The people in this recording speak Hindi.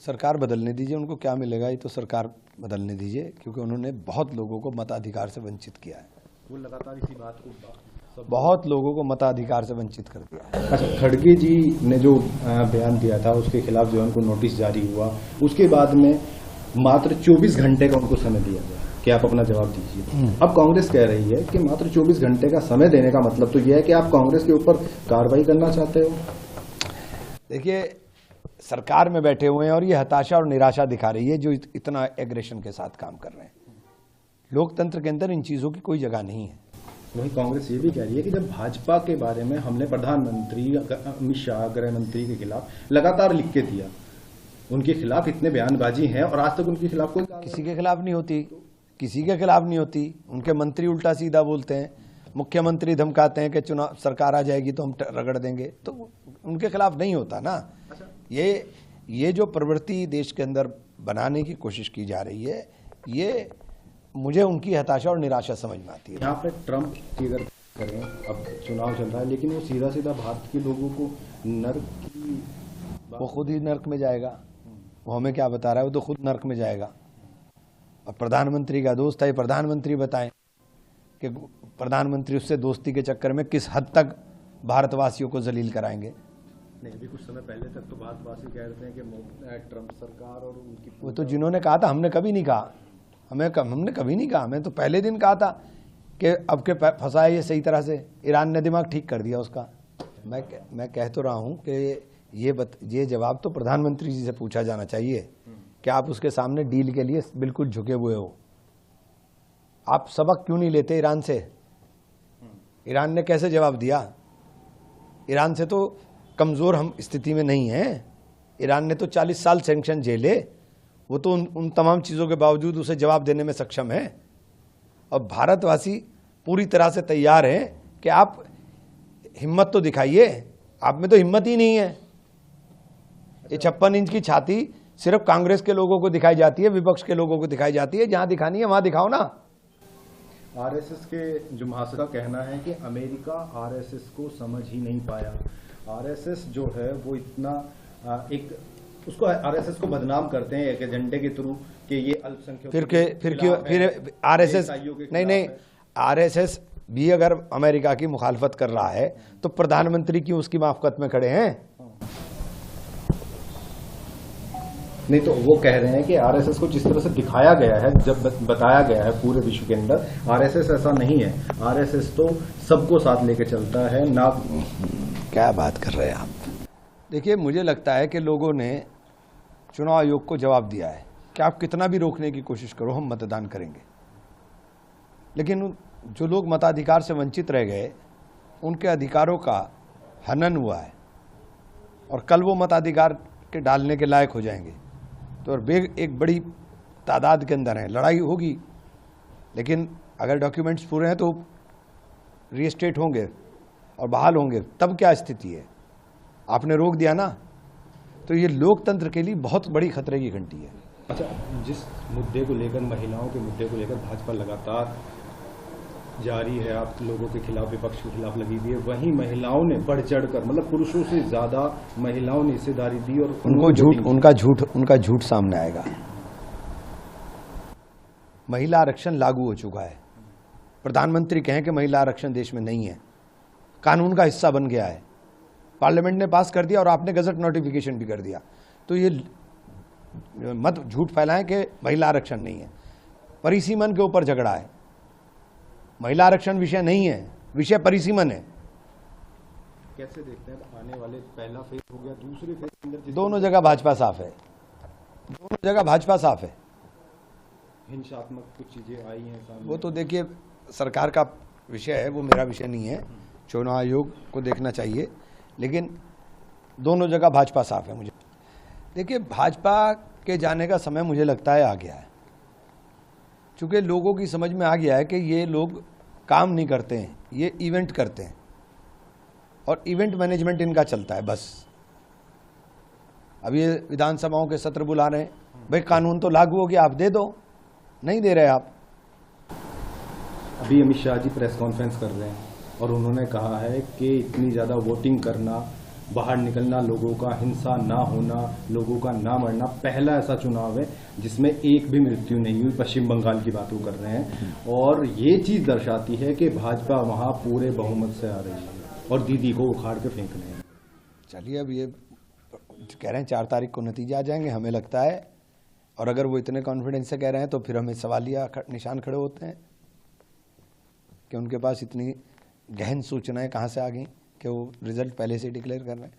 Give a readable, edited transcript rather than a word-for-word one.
सरकार बदलने दीजिए, उनको क्या मिलेगा ये तो सरकार बदलने दीजिए, क्योंकि उन्होंने बहुत लोगों को मताधिकार से वंचित किया है। वो लगातार इसी बात को बहुत लोगों को मताधिकार से वंचित कर दिया है। अच्छा, खड़गे जी ने जो बयान दिया था उसके खिलाफ जो है उनको नोटिस जारी हुआ, उसके बाद में मात्र 24 घंटे का उनको समय दिया गया कि आप अपना जवाब दीजिए। अब कांग्रेस कह रही है कि मात्र 24 घंटे का समय देने का मतलब तो यह है कि आप कांग्रेस के ऊपर कार्रवाई करना चाहते हो। देखिए, सरकार में बैठे हुए हैं और ये हताशा और निराशा दिखा रही है जो इतना एग्रेशन के साथ काम कर रहे हैं। लोकतंत्र के अंदर इन चीजों की कोई जगह नहीं है। वहीं कांग्रेस ये भी कह रही है कि जब भाजपा के बारे में हमने प्रधानमंत्री अमित शाह, गृह मंत्री के खिलाफ लगातार लिख के दिया, उनके खिलाफ इतने बयानबाजी है और आज तक उनके खिलाफ कोई किसी के खिलाफ नहीं होती, किसी के खिलाफ नहीं होती। उनके मंत्री उल्टा सीधा बोलते हैं, मुख्यमंत्री धमकाते हैं कि चुनाव सरकार आ जाएगी तो हम रगड़ देंगे, तो उनके खिलाफ नहीं होता ना। ये जो प्रवृत्ति देश के अंदर बनाने की कोशिश की जा रही है, ये मुझे उनकी हताशा और निराशा समझ में आती है। यहाँ पे ट्रंप की अगर करें, अब चुनाव चल रहा है लेकिन वो सीधा सीधा भारत के लोगों को नर्क की, वो खुद ही नर्क में जाएगा। वो हमें क्या बता रहा है, वो तो खुद नर्क में जाएगा। और प्रधानमंत्री का दोस्त है, प्रधानमंत्री बताएं कि प्रधानमंत्री उससे दोस्ती के चक्कर में किस हद तक भारतवासियों को जलील कराएंगे। नहीं, अभी कुछ समय पहले तक तो भारतवासी कह रहे हैं कि ट्रंप सरकार और उनकी, वो तो जिन्होंने कहा था, हमने कभी नहीं कहा, हमने कभी नहीं कहा। मैं तो पहले दिन कहा था कि अब के फंसाया ये सही तरह से, ईरान ने दिमाग ठीक कर दिया उसका। मैं कह तो रहा हूं कि ये जवाब तो प्रधानमंत्री जी से पूछा जाना चाहिए कि आप उसके सामने डील के लिए बिल्कुल झुके हुए हो। आप सबक क्यों नहीं लेते ईरान से? ईरान ने कैसे जवाब दिया? ईरान से तो कमजोर हम स्थिति में नहीं हैं। ईरान ने तो 40 साल सैंक्शन झेले, वो तो उन तमाम चीज़ों के बावजूद उसे जवाब देने में सक्षम है। और भारतवासी पूरी तरह से तैयार हैं कि आप हिम्मत तो दिखाइए, आप में तो हिम्मत ही नहीं है। ये 56 इंच की छाती सिर्फ कांग्रेस के लोगों को दिखाई जाती है, विपक्ष के लोगों को दिखाई जाती है। जहां दिखानी है वहां दिखाओ ना। आरएसएस के जो महासचिव का कहना है कि अमेरिका आरएसएस को समझ ही नहीं पाया। आरएसएस जो है वो इतना उसको आरएसएस को बदनाम करते हैं एक एजेंडे के थ्रू कि ये अल्पसंख्यक फिर आरएसएस नहीं, आरएसएस भी अगर अमेरिका की मुखालफत कर रहा है तो प्रधानमंत्री क्यों उसकी माफकत में खड़े हैं? नहीं, तो वो कह रहे हैं कि आरएसएस को जिस तरह से दिखाया गया है, जब बताया गया है पूरे विश्व के अंदर, आरएसएस ऐसा नहीं है। आरएसएस तो सबको साथ लेके चलता है ना। क्या बात कर रहे हैं आप? देखिए, मुझे लगता है कि लोगों ने चुनाव आयोग को जवाब दिया है कि आप कितना भी रोकने की कोशिश करो, हम मतदान करेंगे। लेकिन जो लोग मताधिकार से वंचित रह गए, उनके अधिकारों का हनन हुआ है और कल वो मताधिकार के डालने के लायक हो जाएंगे। तो और एक बड़ी तादाद के अंदर है, लड़ाई होगी, लेकिन अगर डॉक्यूमेंट्स पूरे हैं तो रीस्टेट होंगे और बहाल होंगे। तब क्या स्थिति है? आपने रोक दिया ना, तो ये लोकतंत्र के लिए बहुत बड़ी खतरे की घंटी है। अच्छा, जिस मुद्दे को लेकर, महिलाओं के मुद्दे को लेकर भाजपा लगातार जारी है, आप लोगों के खिलाफ, विपक्ष के खिलाफ लगी हुई है, वहीं महिलाओं ने बढ़ चढ़कर, मतलब पुरुषों से ज्यादा महिलाओं ने हिस्सेदारी दी और उनका झूठ सामने आएगा। महिला आरक्षण लागू हो चुका है। प्रधानमंत्री कहें कि महिला आरक्षण देश में नहीं है, कानून का हिस्सा बन गया है, पार्लियामेंट ने पास कर दिया और आपने गजट नोटिफिकेशन भी कर दिया। तो ये मत झूठ फैलाएं कि महिला आरक्षण नहीं है। परिसीमन के ऊपर झगड़ा है, महिला आरक्षण विषय नहीं है, विषय परिसीमन है। कैसे देखते हैं आने वाले, पहला फेज हो गया, दूसरे फेज के अंदर दोनों जगह भाजपा साफ है, दोनों जगह भाजपा साफ है। हिंसात्मक कुछ चीजें आई हैं सामने, वो तो देखिए सरकार का विषय है, वो मेरा विषय नहीं है। चुनाव आयोग को देखना चाहिए, लेकिन दोनों जगह भाजपा साफ है। मुझे देखिए, भाजपा के जाने का समय मुझे लगता है आ गया है, क्योंकि लोगों की समझ में आ गया है कि ये लोग काम नहीं करते हैं, ये इवेंट करते हैं और इवेंट मैनेजमेंट इनका चलता है बस। अब ये विधानसभाओं के सत्र बुला रहे हैं, भाई कानून तो लागू हो गया, आप दे दो, नहीं दे रहे आप। अभी अमित शाह जी प्रेस कॉन्फ्रेंस कर रहे हैं और उन्होंने कहा है कि इतनी ज़्यादा वोटिंग करना बाहर निकलना, लोगों का हिंसा ना होना, लोगों का ना मरना, पहला ऐसा चुनाव है जिसमें एक भी मृत्यु नहीं हुई। पश्चिम बंगाल की बात वो कर रहे हैं और ये चीज दर्शाती है कि भाजपा वहां पूरे बहुमत से आ रही है और दीदी को उखाड़ के फेंक रहे हैं। चलिए, अब ये कह रहे हैं 4 तारीख को नतीजा आ जाएंगे, हमें लगता है, और अगर वो इतने कॉन्फिडेंस से कह रहे हैं तो फिर हमें सवालिया निशान खड़े होते हैं कि उनके पास इतनी गहन सूचनाएं कहाँ से आ गई कि वो रिजल्ट पहले से डिक्लेयर कर रहे हैं।